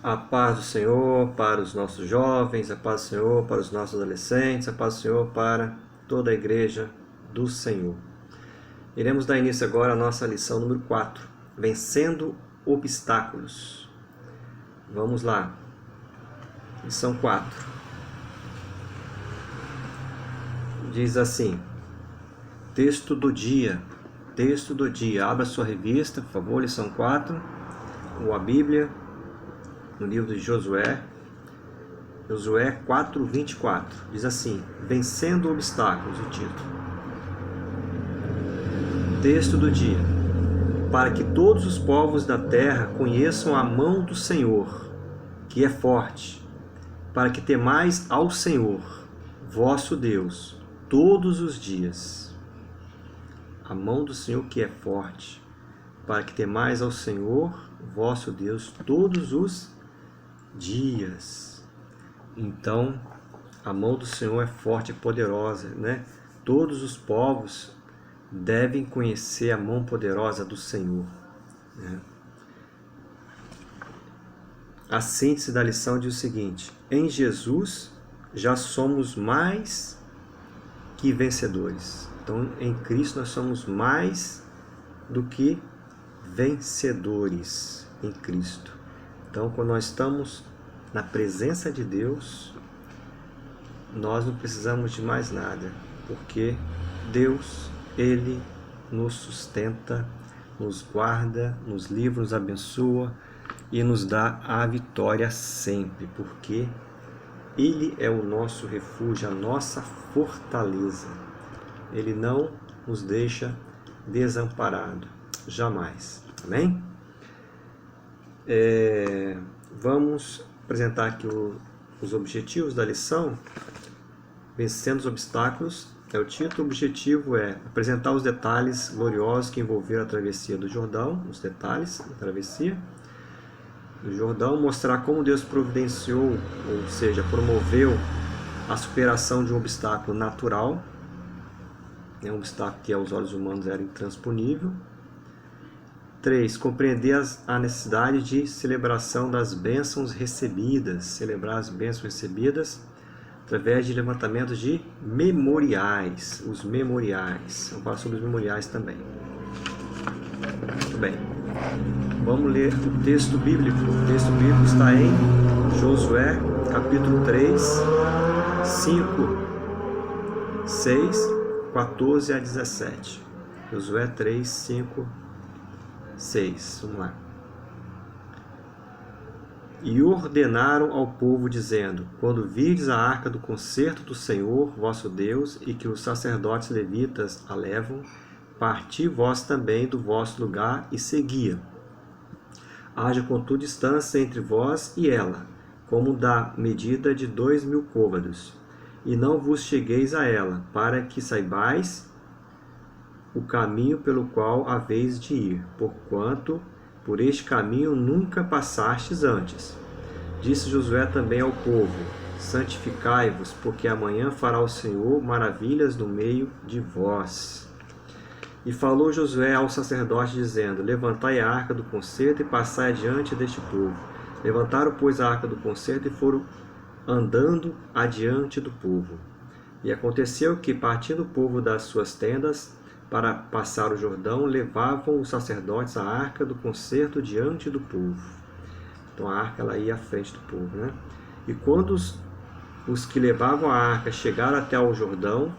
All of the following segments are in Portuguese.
A paz do Senhor para os nossos jovens, a paz do Senhor para os nossos adolescentes, a paz do Senhor para toda a igreja do Senhor. Iremos dar início agora à nossa lição número 4, Vencendo Obstáculos. Vamos lá. Lição 4. Diz assim: Texto do dia. Texto do dia. Abra sua revista, por favor, lição 4, ou a Bíblia, no livro de Josué 4:24. Diz assim: Vencendo obstáculos, o título. Texto do dia. Para que todos os povos da terra conheçam a mão do Senhor, que é forte, para que temais ao Senhor, vosso Deus, todos os dias. A mão do Senhor que é forte, para que temais ao Senhor, vosso Deus, todos os dias. Então, a mão do Senhor é forte e poderosa, né? Todos os povos devem conhecer a mão poderosa do Senhor, né? A síntese da lição diz o seguinte: em Jesus já somos mais que vencedores. Então, em Cristo nós somos mais do que vencedores em Cristo. Então, quando nós estamos na presença de Deus, nós não precisamos de mais nada, porque Deus, Ele nos sustenta, nos guarda, nos livra, nos abençoa e nos dá a vitória sempre, porque Ele é o nosso refúgio, a nossa fortaleza. Ele não nos deixa desamparado, jamais. Amém? Vamos apresentar aqui os objetivos da lição. Vencendo os obstáculos é o título. O objetivo é apresentar os detalhes gloriosos que envolveram a travessia do Jordão, os detalhes da travessia do Jordão, mostrar como Deus providenciou, ou seja, promoveu a superação de um obstáculo natural, um obstáculo que aos olhos humanos era intransponível. 3. Compreender a necessidade de celebração das bênçãos recebidas, celebrar as bênçãos recebidas através de levantamento de memoriais, os memoriais. Vamos falar sobre os memoriais também. Muito bem. Vamos ler o texto bíblico. O texto bíblico está em Josué, capítulo 3, 5, 6, 14 a 17. Josué 3, 5, 6. Vamos lá. E ordenaram ao povo, dizendo: quando virdes a arca do concerto do Senhor vosso Deus, e que os sacerdotes levitas a levam, parti vós também do vosso lugar e seguia. Haja contudo distância entre vós e ela, como da medida de 2.000 côvados, e não vos chegueis a ela, para que saibais o caminho pelo qual haveis de ir, porquanto por este caminho nunca passastes antes. Disse Josué também ao povo: santificai-vos, porque amanhã fará o Senhor maravilhas no meio de vós. E falou Josué ao sacerdote, dizendo: levantai a arca do concerto e passai adiante deste povo. Levantaram, pois, a arca do concerto e foram andando adiante do povo. E aconteceu que, partindo o povo das suas tendas para passar o Jordão, levavam os sacerdotes a arca do concerto diante do povo. Então a arca ela ia à frente do povo, né? E quando os que levavam a arca chegaram até ao Jordão,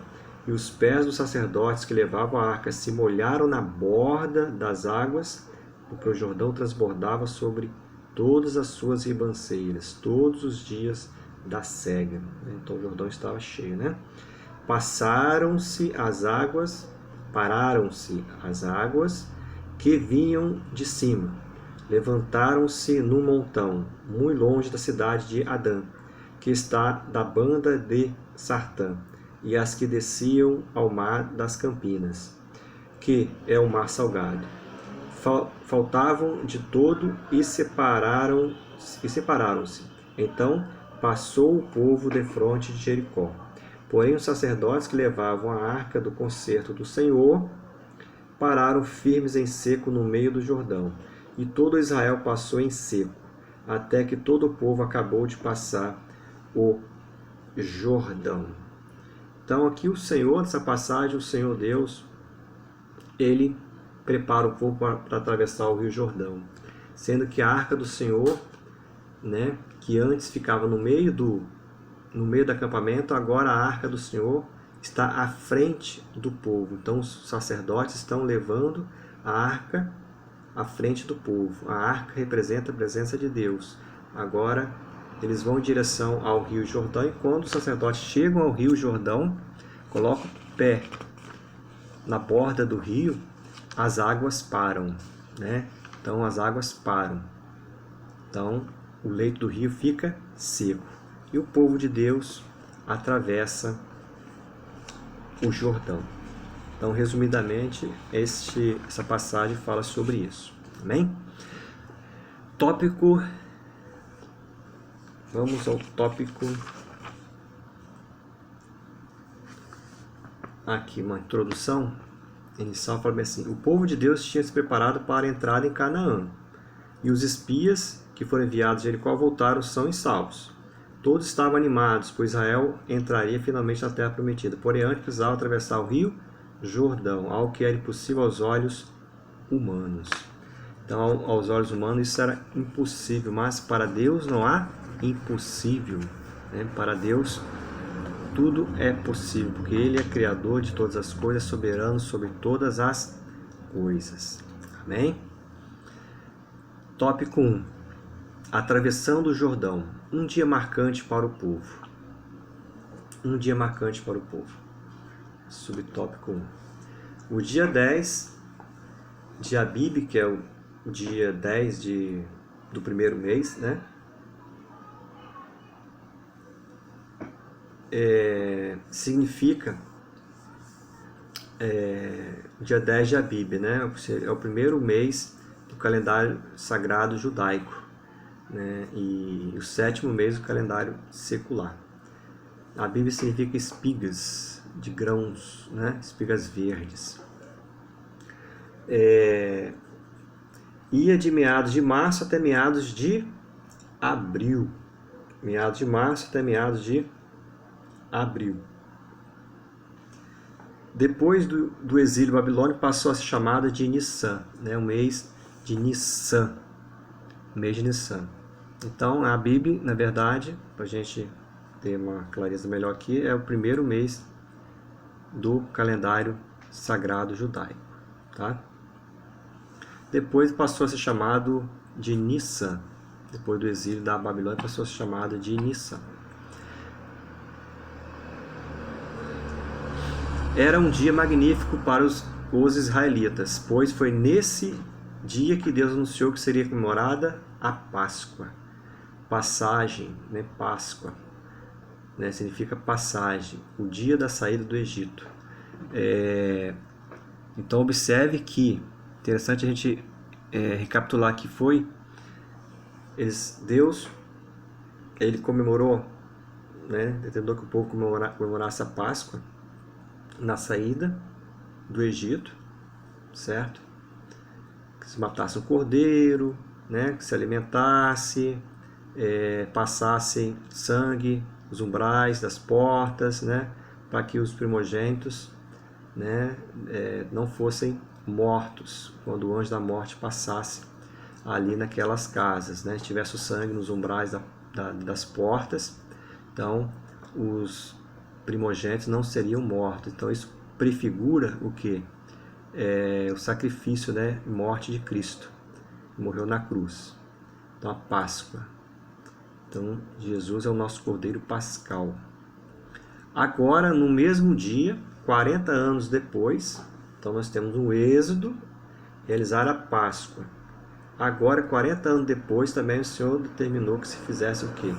e os pés dos sacerdotes que levavam a arca se molharam na borda das águas, porque o Jordão transbordava sobre todas as suas ribanceiras, todos os dias da cega. Então o Jordão estava cheio, né? Pararam-se as águas que vinham de cima. Levantaram-se num montão, muito longe da cidade de Adã, que está da banda de Sartã, e as que desciam ao mar das Campinas, que é o mar salgado. Faltavam de todo e separaram-se. Então passou o povo defronte de Jericó. Porém, os sacerdotes que levavam a arca do concerto do Senhor pararam firmes em seco no meio do Jordão, e todo Israel passou em seco. até que todo o povo acabou de passar o Jordão. Então aqui o Senhor, nessa passagem, o Senhor Deus, ele prepara o povo para atravessar o Rio Jordão, sendo que a arca do Senhor, né, que antes ficava no meio do acampamento, agora a arca do Senhor está à frente do povo. Então os sacerdotes estão levando a arca à frente do povo. A arca representa a presença de Deus. Agora eles vão em direção ao Rio Jordão, e quando os sacerdotes chegam ao Rio Jordão, colocam o pé na borda do rio, as águas param, né? Então as águas param. Então o leito do rio fica seco. E o povo de Deus atravessa o Jordão. Então, resumidamente, essa passagem fala sobre isso. Amém? Tópico. Vamos ao tópico. Aqui, uma introdução inicial, fala assim: o povo de Deus tinha se preparado para a entrada em Canaã, e os espias que foram enviados de Jericó voltaram são e salvos. Todos estavam animados, pois Israel entraria finalmente na terra prometida. Porém, antes precisava atravessar o rio Jordão, algo que era impossível aos olhos humanos. Então, aos olhos humanos isso era impossível, mas para Deus não há impossível, né? Para Deus tudo é possível, porque Ele é Criador de todas as coisas, soberano sobre todas as coisas. Amém? Tópico 1. Atravessando o Jordão. Um dia marcante para o povo. Um dia marcante para o povo. Subtópico 1. O dia 10 de Abib, que é o dia 10 do primeiro mês, né? Significa dia 10 de Abib, né? É o primeiro mês do calendário sagrado judaico, né? E o sétimo mês do calendário secular. Abib significa espigas de grãos, né? Espigas verdes. Ia de meados de março até meados de abril. Meados de março até meados de abril. Depois do exílio babilônico, passou a ser chamada de Nissan, né? O mês de Nissan. Mês de Nissan. Então, a Abib, na verdade, para a gente ter uma clareza melhor aqui, é o primeiro mês do calendário sagrado judaico. Tá? Depois passou a ser chamado de Nissan. Depois do exílio da Babilônia, passou a ser chamado de Nissan. Era um dia magnífico para os israelitas, pois foi nesse dia que Deus anunciou que seria comemorada a Páscoa. Passagem, né? Páscoa, né? Significa passagem, o dia da saída do Egito. Então observe que, interessante a gente recapitular que foi, Deus, ele comemorou, né? Determinou que o povo comemorasse a Páscoa na saída do Egito, certo? Que se matasse um cordeiro, né? Que se alimentasse, passassem sangue nos umbrais das portas, né? Para que os primogênitos, né? Não fossem mortos quando o anjo da morte passasse ali naquelas casas, né? Se tivesse o sangue nos umbrais das portas, então os primogênitos não seriam mortos. Então isso prefigura o que? O sacrifício, né? Morte de Cristo, morreu na cruz. Então a Páscoa. Então Jesus é o nosso Cordeiro Pascal. Agora, no mesmo dia, 40 anos depois, então nós temos o Êxodo, realizar a Páscoa. Agora, 40 anos depois, também o Senhor determinou que se fizesse o quê?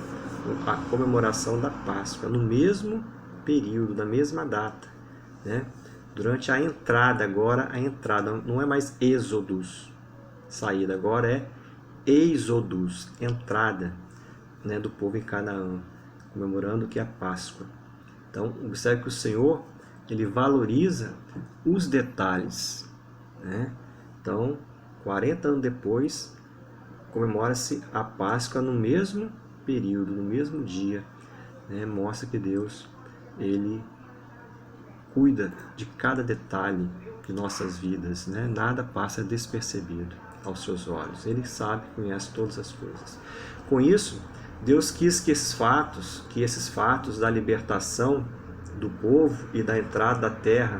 A comemoração da Páscoa, no mesmo período, na mesma data, né? Durante a entrada, agora a entrada, não é mais Êxodos, saída, agora é Êxodos, entrada, né, do povo em Canaã, comemorando que é a Páscoa. Então, observe que o Senhor, ele valoriza os detalhes, né? Então, 40 anos depois, comemora-se a Páscoa no mesmo período, no mesmo dia, né? Mostra que Deus, Ele cuida de cada detalhe de nossas vidas, né? Nada passa despercebido aos seus olhos. Ele sabe, conhece todas as coisas. Com isso, Deus quis que esses fatos da libertação do povo e da entrada da terra,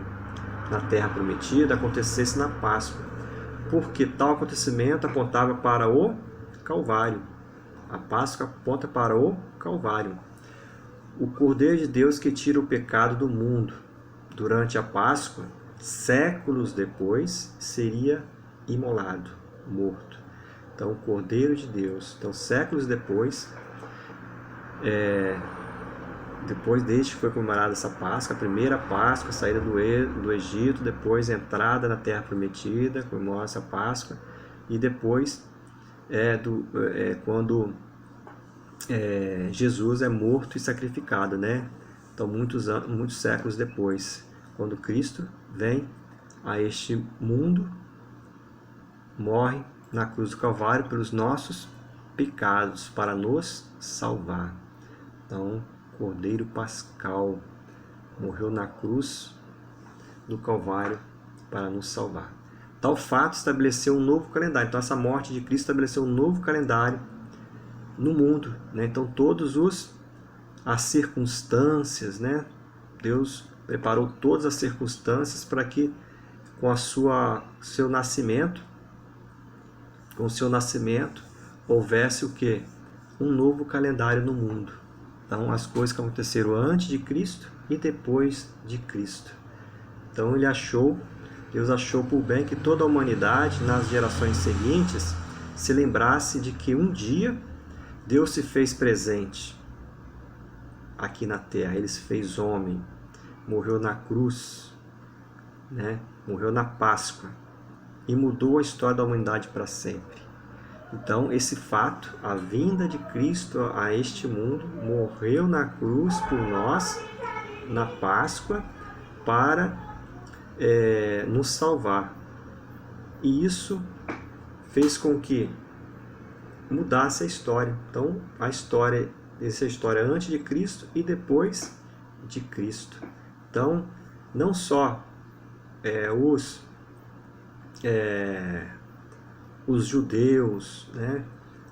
na terra prometida, acontecesse na Páscoa, porque tal acontecimento apontava para o Calvário. A Páscoa aponta para o Calvário. O Cordeiro de Deus que tira o pecado do mundo. Durante a Páscoa, séculos depois, seria imolado, morto. Então, o Cordeiro de Deus. Então, séculos depois, desde que foi comemorada essa Páscoa, a primeira Páscoa, a saída do Egito, depois a entrada na Terra Prometida, comemora essa Páscoa, e depois quando Jesus é morto e sacrificado, né? Então, muitos séculos depois, quando Cristo vem a este mundo, morre na cruz do Calvário pelos nossos pecados, para nos salvar. Então, Cordeiro Pascal morreu na cruz do Calvário para nos salvar. Tal fato estabeleceu um novo calendário. Então, essa morte de Cristo estabeleceu um novo calendário no mundo, né? Então, as circunstâncias, né? Deus preparou todas as circunstâncias para que, com o seu nascimento, houvesse o quê? Um novo calendário no mundo. Então, as coisas que aconteceram antes de Cristo e depois de Cristo. Então, Deus achou por bem que toda a humanidade, nas gerações seguintes, se lembrasse de que um dia Deus se fez presente aqui na Terra. Ele se fez homem, morreu na cruz, né? Morreu na Páscoa e mudou a história da humanidade para sempre. Então, esse fato, a vinda de Cristo a este mundo, morreu na cruz por nós, na Páscoa, para nos salvar. E isso fez com que mudasse a história. Então, essa história antes de Cristo e depois de Cristo. Então, não só os judeus, né,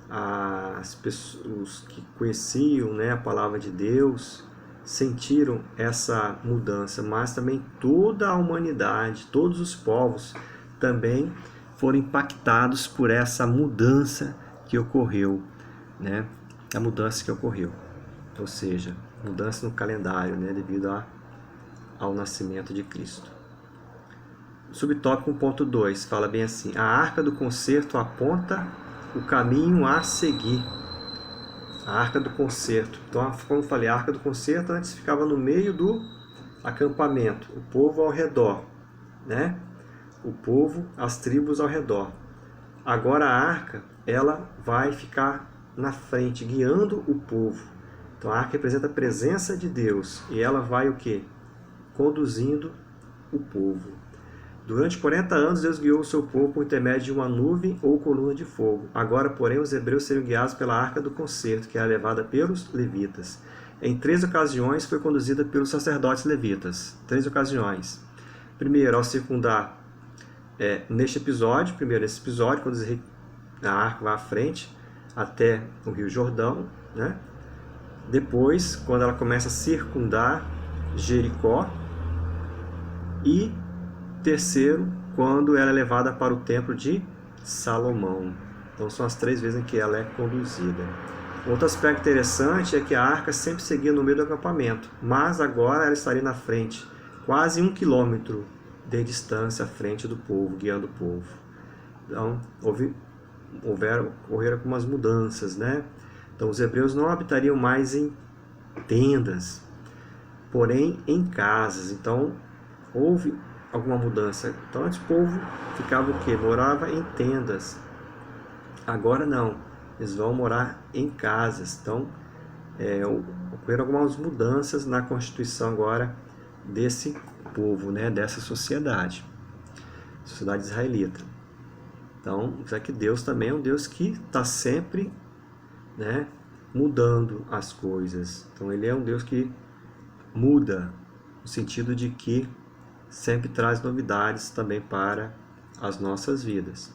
as pessoas que conheciam, né, a palavra de Deus, sentiram essa mudança, mas também toda a humanidade, todos os povos também foram impactados por essa mudança que ocorreu, né? A mudança que ocorreu, ou seja, mudança no calendário, né, devido ao nascimento de Cristo. Subtópico 1.2 fala bem assim: a arca do concerto aponta o caminho a seguir. A arca do concerto. Então, como eu falei, a arca do concerto antes ficava no meio do acampamento, o povo ao redor, né? O povo, as tribos ao redor. Agora a arca, ela vai ficar na frente, guiando o povo. Então a arca representa a presença de Deus e ela vai o quê? Conduzindo o povo. Durante 40 anos, Deus guiou o seu povo por intermédio de uma nuvem ou coluna de fogo. Agora, porém, os hebreus seriam guiados pela arca do concerto, que era levada pelos levitas. Em 3 ocasiões, foi conduzida pelos sacerdotes levitas. 3 ocasiões. Primeiro, ao circundar, nesse episódio, quando a arca vai à frente, até o rio Jordão, né? Depois, quando ela começa a circundar Jericó. E terceiro, quando ela é levada para o templo de Salomão. Então são as 3 vezes em que ela é conduzida. Outro aspecto interessante é que a arca sempre seguia no meio do acampamento, mas agora ela estaria na frente, quase 1 quilômetro de distância à frente do povo, guiando o povo. Então ocorreram algumas mudanças, né? Então os hebreus não habitariam mais em tendas, porém em casas. Então houve alguma mudança. Então antes o povo ficava o quê? Morava em tendas. Agora não, eles vão morar em casas. Então ocorreram algumas mudanças na constituição agora desse povo, né? Dessa sociedade israelita. Então, já que Deus também é um Deus que está sempre, né, mudando as coisas. Então, Ele é um Deus que muda, no sentido de que sempre traz novidades também para as nossas vidas.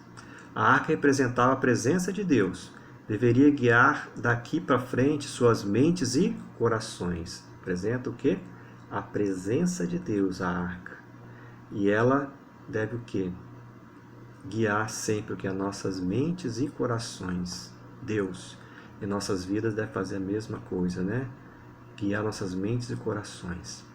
A arca representava a presença de Deus. Deveria guiar daqui para frente suas mentes e corações. Representa o quê? A presença de Deus, a arca. E ela deve o quê? Guiar sempre o que? As nossas mentes e corações. Deus, em nossas vidas, deve fazer a mesma coisa, né? Guiar nossas mentes e corações.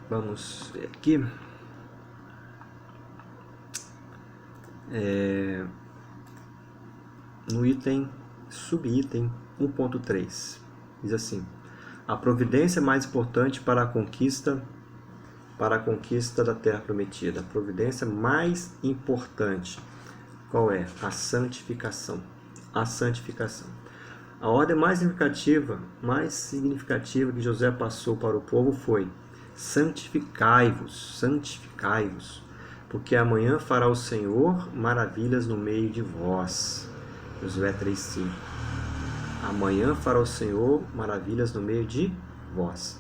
Vamos ver aqui. No subitem 1.3, diz assim: a providência mais importante para a conquista da terra prometida. A providência mais importante, qual é? A santificação. A santificação. A ordem mais significativa que Josué passou para o povo foi: santificai-vos, santificai-vos, porque amanhã fará o Senhor maravilhas no meio de vós. Josué 3,5. Amanhã fará o Senhor maravilhas no meio de vós.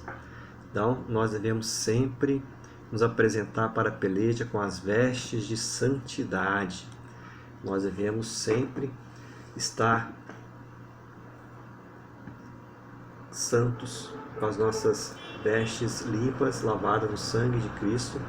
Então, nós devemos sempre nos apresentar para a peleja com as vestes de santidade. Nós devemos sempre estar santos, com as nossas vestes limpas, lavadas no sangue de Cristo,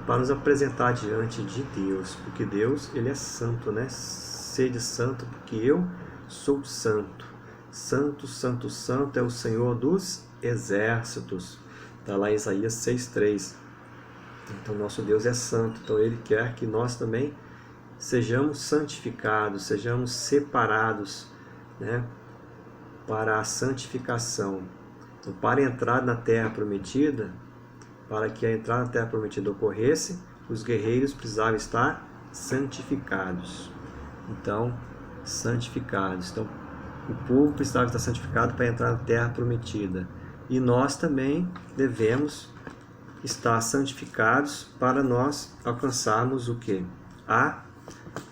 para nos apresentar diante de Deus, porque Deus, Ele é santo, né? Sede santo, porque eu sou santo. Santo, santo, santo é o Senhor dos exércitos. Está lá em Isaías 6,3. Então, nosso Deus é santo, então Ele quer que nós também sejamos santificados, sejamos separados, né, para a santificação. Então, para entrar na terra prometida, para que a entrada na terra prometida ocorresse, os guerreiros precisavam estar santificados. Então, santificados. Então, o povo precisava estar santificado para entrar na terra prometida. E nós também devemos estar santificados para nós alcançarmos o quê? A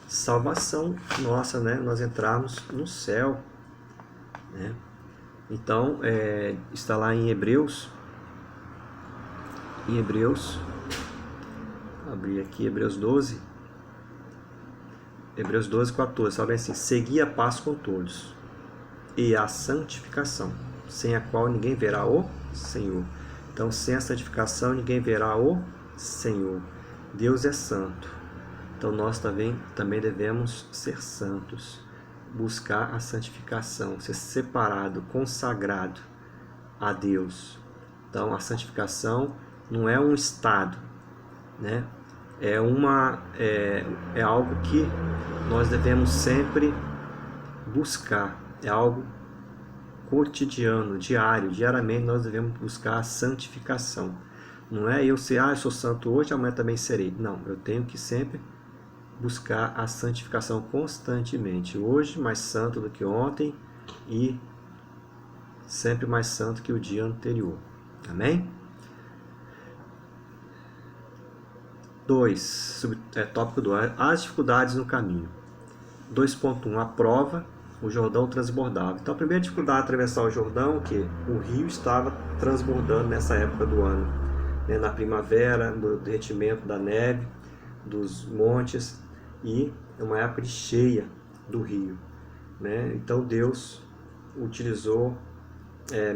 salvação nossa, né? Nós entrarmos no céu, né? Então, está lá em Hebreus, abrir aqui Hebreus 12, 14, fala assim: segui a paz com todos e a santificação, sem a qual ninguém verá o Senhor. Então, sem a santificação, ninguém verá o Senhor. Deus é santo. Então, nós também devemos ser santos, buscar a santificação, ser separado, consagrado a Deus. Então, a santificação não é um estado, né? É algo que nós devemos sempre buscar. É algo cotidiano, diariamente nós devemos buscar a santificação. Não é eu sou santo hoje, amanhã também serei. Não, eu tenho que sempre buscar a santificação constantemente. Hoje mais santo do que ontem e sempre mais santo que o dia anterior. Amém? 2, tópico 2, as dificuldades no caminho. 2.1, a prova, o Jordão transbordava. Então a primeira dificuldade de atravessar o Jordão, que o rio estava transbordando nessa época do ano, né? Na primavera, no derretimento da neve, dos montes, e é uma época de cheia do rio, né? Então Deus utilizou,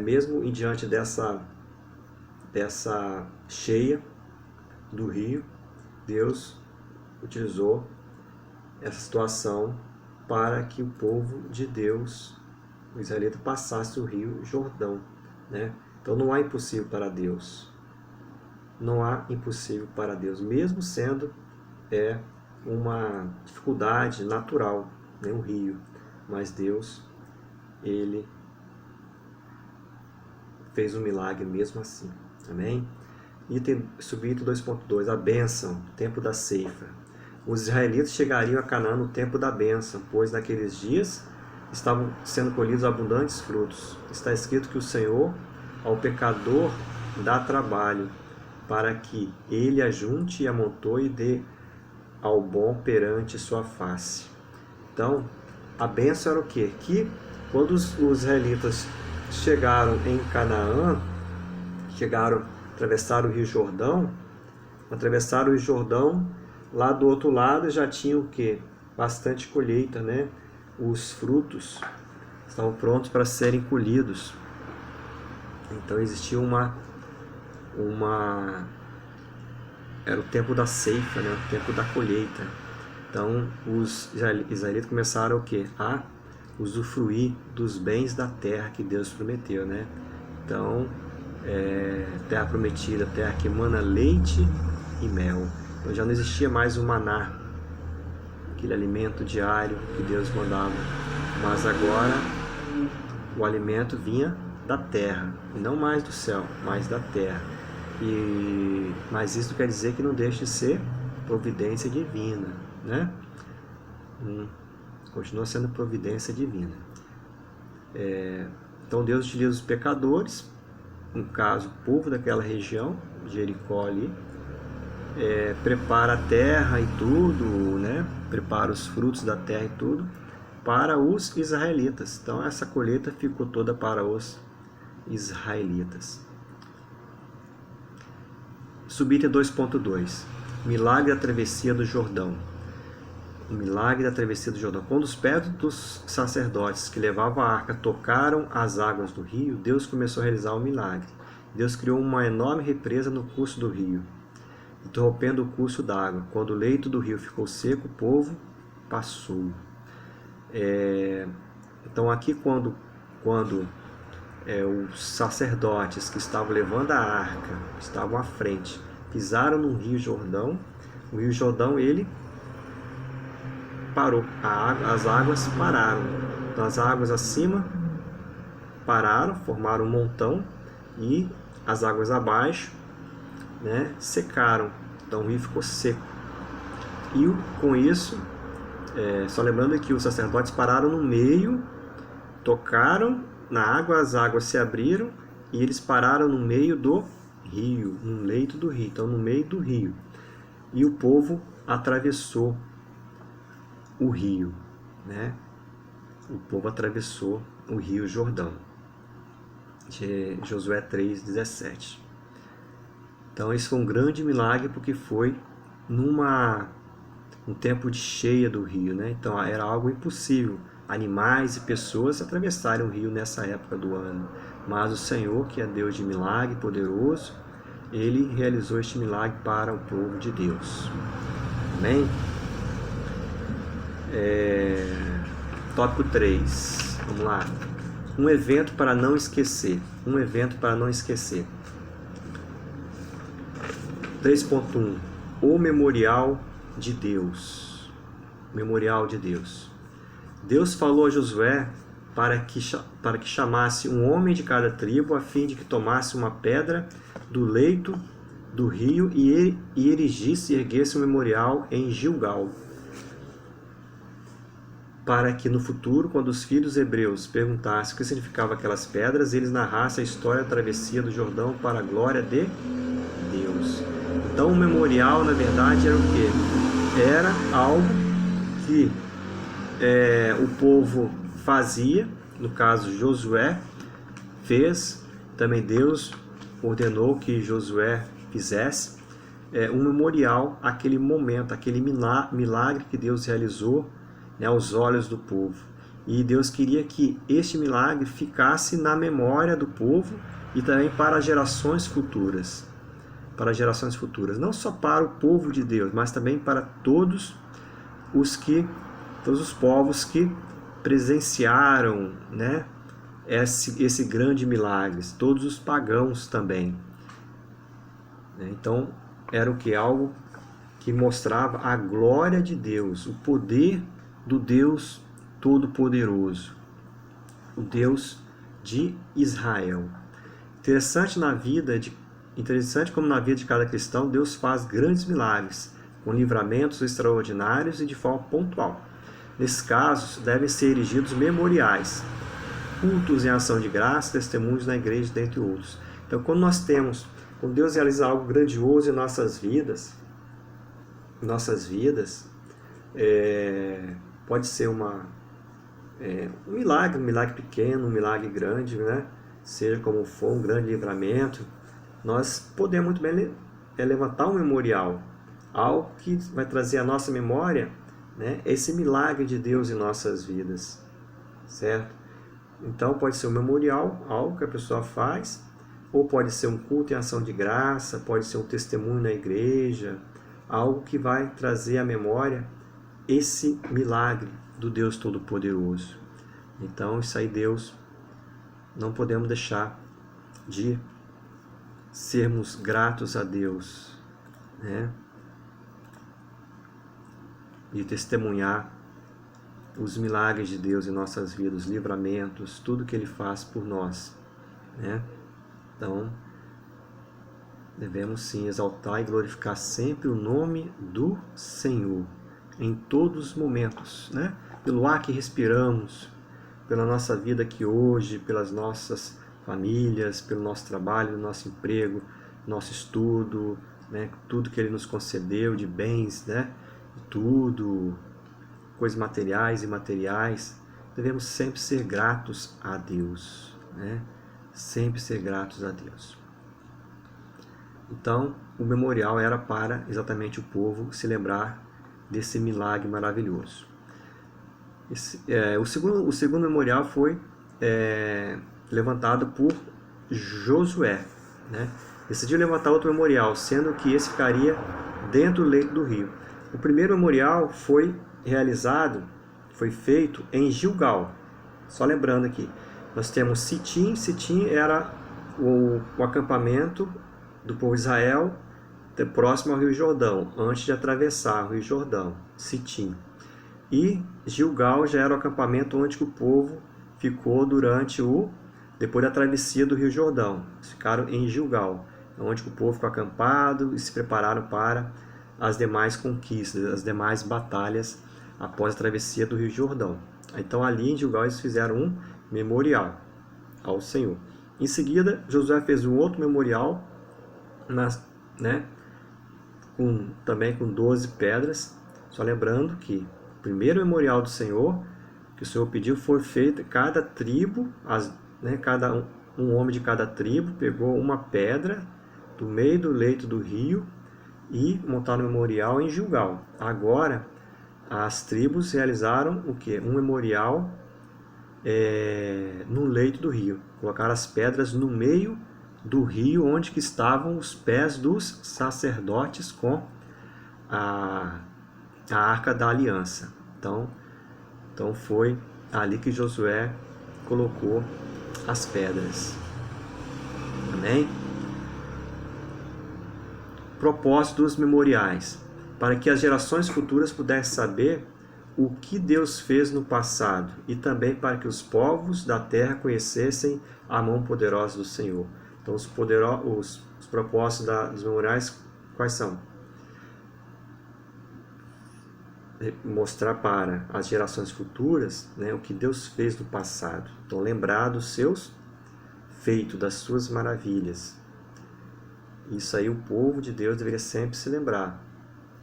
mesmo em diante dessa cheia do rio, Deus utilizou essa situação para que o povo de Deus, o israelita, passasse o rio Jordão, né? Então não há impossível para Deus. Não há impossível para Deus, mesmo sendo uma dificuldade natural, né, um rio. Mas Deus, Ele fez um milagre mesmo assim. Amém? Item subido 2.2, a bênção, tempo da ceifa. Os israelitas chegariam a Canaã no tempo da bênção, pois naqueles dias estavam sendo colhidos abundantes frutos. Está escrito que o Senhor, ao pecador dá trabalho, para que ele ajunte e amontoe e dê ao bom perante sua face. Então, a bênção era o quê? Que quando os israelitas chegaram em Canaã, atravessaram o Rio Jordão, lá do outro lado já tinha o quê? Bastante colheita, né? Os frutos estavam prontos para serem colhidos. Então existia era o tempo da ceifa, né? O tempo da colheita. Então os israelitas começaram o quê? A usufruir dos bens da terra que Deus prometeu, né? Então, terra prometida, terra que emana leite e mel. Então já não existia mais o maná, aquele alimento diário que Deus mandava, mas agora o alimento vinha da terra, e não mais do céu, mas da terra. Mas isso quer dizer que não deixa de ser providência divina, né? Continua sendo providência divina. Então Deus utiliza os pecadores, no caso o povo daquela região, Jericó ali, prepara a terra e tudo, né? Prepara os frutos da terra e tudo para os israelitas. Então essa colheita ficou toda para os israelitas. Subida 2.2. Milagre da travessia do Jordão. O milagre da travessia do Jordão. Quando os pés dos sacerdotes que levavam a arca tocaram as águas do rio, Deus começou a realizar o milagre. Deus criou uma enorme represa no curso do rio, interrompendo o curso d'água. Quando o leito do rio ficou seco, o povo passou. Então aqui quando os sacerdotes que estavam levando a arca, estavam à frente, pisaram no Rio Jordão, o Rio Jordão ele parou, as águas pararam. Então as águas acima pararam, formaram um montão, e as águas abaixo, né, secaram. Então o rio ficou seco. E com isso, só lembrando que os sacerdotes pararam no meio, tocaram na água, as águas se abriram e eles pararam no meio do rio, no leito do rio, então no meio do rio. E o povo atravessou o rio, né? O povo atravessou o Rio Jordão. De Josué 3:17. Então esse foi um grande milagre, porque foi um tempo de cheia do rio, né? Então era algo impossível animais e pessoas atravessarem o rio nessa época do ano. Mas o Senhor, que é Deus de milagre, poderoso, ele realizou este milagre para o povo de Deus. Amém? Tópico 3. Vamos lá. Um evento para não esquecer. 3.1. O memorial de Deus. Deus falou a Josué para que chamasse um homem de cada tribo, a fim de que tomasse uma pedra do leito do rio e erguesse um memorial em Gilgal, para que no futuro, quando os filhos hebreus perguntassem o que significavam aquelas pedras, eles narrassem a história da travessia do Jordão para a glória de Deus. Então o memorial, na verdade, era o quê? Era algo que o povo fazia, no caso Josué fez, também Deus ordenou que Josué fizesse um memorial àquele momento, aquele milagre que Deus realizou, né, aos olhos do povo. E Deus queria que este milagre ficasse na memória do povo e também para gerações futuras. Não só para o povo de Deus, mas também para todos os povos que presenciaram, né, esse grande milagre, todos os pagãos também. Então era o que? Algo que mostrava a glória de Deus, o poder do Deus Todo-Poderoso, o Deus de Israel. Interessante como na vida de cada cristão, Deus faz grandes milagres, com livramentos extraordinários e de forma pontual. Nesses casos, devem ser erigidos memoriais, cultos em ação de graça, testemunhos na igreja, dentre outros. Então, quando Deus realiza algo grandioso em nossas vidas, pode ser um milagre pequeno, um milagre grande, né? Seja como for, um grande livramento, nós podemos muito bem levantar um memorial, algo que vai trazer à nossa memória, né, esse milagre de Deus em nossas vidas, certo? Então pode ser um memorial, algo que a pessoa faz, ou pode ser um culto em ação de graça, pode ser um testemunho na igreja, algo que vai trazer à memória esse milagre do Deus Todo-Poderoso. Então isso aí, Deus, não podemos deixar de sermos gratos a Deus, né? De testemunhar os milagres de Deus em nossas vidas, os livramentos, tudo que Ele faz por nós, né? Então, devemos sim exaltar e glorificar sempre o nome do Senhor, em todos os momentos, né? Pelo ar que respiramos, pela nossa vida aqui hoje, pelas nossas famílias, pelo nosso trabalho, nosso emprego, nosso estudo, né? Tudo que Ele nos concedeu de bens, né? Tudo, coisas materiais e imateriais, devemos sempre ser gratos a Deus, né? Sempre ser gratos a Deus. Então, o memorial era para exatamente o povo se lembrar desse milagre maravilhoso. O segundo memorial foi levantado por Josué, né? Decidiu levantar outro memorial, sendo que esse ficaria dentro do leito do rio. O primeiro memorial foi feito em Gilgal. Só lembrando aqui, nós temos Sitim. Sitim era o acampamento do povo de Israel próximo ao Rio Jordão, antes de atravessar o Rio Jordão, Sitim. E Gilgal já era o acampamento onde o povo ficou depois da travessia do Rio Jordão. Eles ficaram em Gilgal, onde o povo ficou acampado e se prepararam para as demais conquistas, as demais batalhas após a travessia do Rio Jordão. Então ali em Gilgal eles fizeram um memorial ao Senhor. Em seguida, Josué fez um outro memorial, também com 12 pedras. Só lembrando que o primeiro memorial do Senhor, que o Senhor pediu, foi feito cada tribo, um homem de cada tribo pegou uma pedra do meio do leito do rio e montaram um memorial em Gilgal. Agora, as tribos realizaram o quê? Um memorial no leito do rio. Colocaram as pedras no meio do rio, onde que estavam os pés dos sacerdotes com a Arca da Aliança. Então foi ali que Josué colocou as pedras. Amém? Propósito dos memoriais: para que as gerações futuras pudessem saber o que Deus fez no passado, e também para que os povos da terra conhecessem a mão poderosa do Senhor. Então, os propósitos dos memoriais, quais são? Mostrar para as gerações futuras, né, o que Deus fez no passado. Então, lembrar dos seus feitos, das suas maravilhas. Isso aí o povo de Deus deveria sempre se lembrar,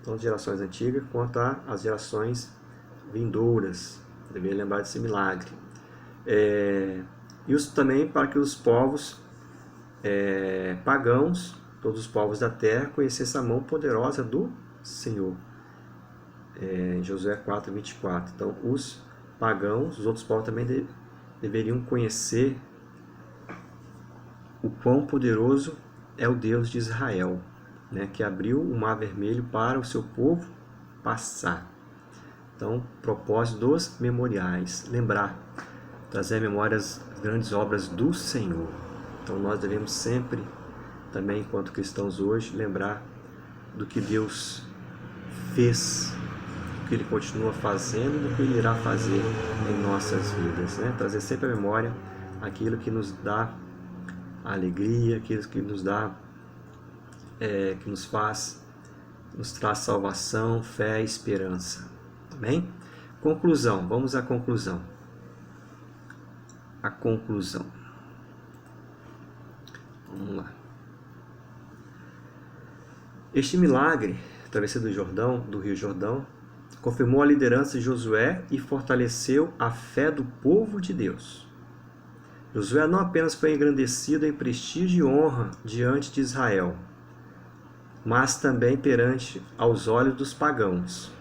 tanto as gerações antigas quanto as gerações vindouras, deveria lembrar desse milagre. Isso também para que os povos pagãos, todos os povos da terra, conhecessem a mão poderosa do Senhor. Josué 4:24. Então, os pagãos, os outros povos também deveriam conhecer o quão poderoso é o Deus de Israel, né, que abriu o Mar Vermelho para o seu povo passar. Então, propósito dos memoriais: lembrar, trazer à memória as grandes obras do Senhor. Então, nós devemos sempre, também enquanto cristãos hoje, lembrar do que Deus fez, do que Ele continua fazendo e do que Ele irá fazer em nossas vidas, né? Trazer sempre à memória aquilo que nos dá alegria, aquilo que nos dá, que nos traz salvação, fé e esperança. Amém? Conclusão, vamos à conclusão. A conclusão. Vamos lá. Este milagre, travessia do Rio Jordão, confirmou a liderança de Josué e fortaleceu a fé do povo de Deus. Josué não apenas foi engrandecido em prestígio e honra diante de Israel, mas também perante aos olhos dos pagãos,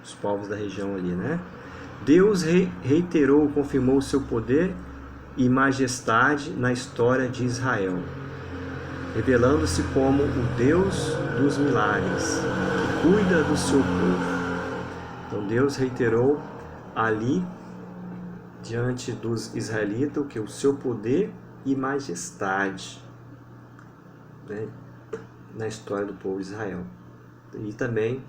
os povos da região ali, né? Deus reiterou e confirmou o seu poder e majestade na história de Israel, revelando-se como o Deus dos milagres, que cuida do seu povo. Então Deus reiterou ali, diante dos israelitas, que o seu poder e majestade, né, na história do povo de Israel. E também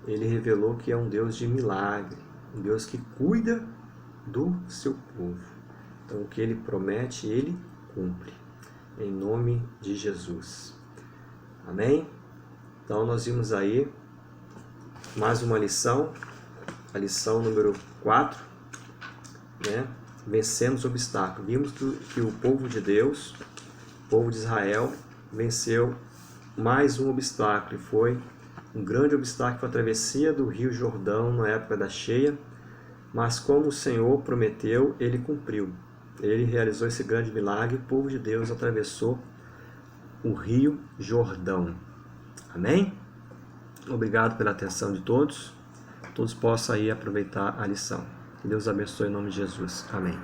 ele revelou que é um Deus de milagre, um Deus que cuida do seu povo. Então o que ele promete, ele cumpre. Em nome de Jesus. Amém? Então nós vimos aí mais uma lição, a lição número 4, né? Vencendo os obstáculos. Vimos que o povo de Deus, o povo de Israel, venceu mais um obstáculo, e foi um grande obstáculo, foi a travessia do Rio Jordão na época da cheia, mas como o Senhor prometeu, ele cumpriu. Ele realizou esse grande milagre, o povo de Deus atravessou o Rio Jordão. Amém? Obrigado pela atenção de todos. Todos possam aí aproveitar a lição. Que Deus abençoe em nome de Jesus. Amém.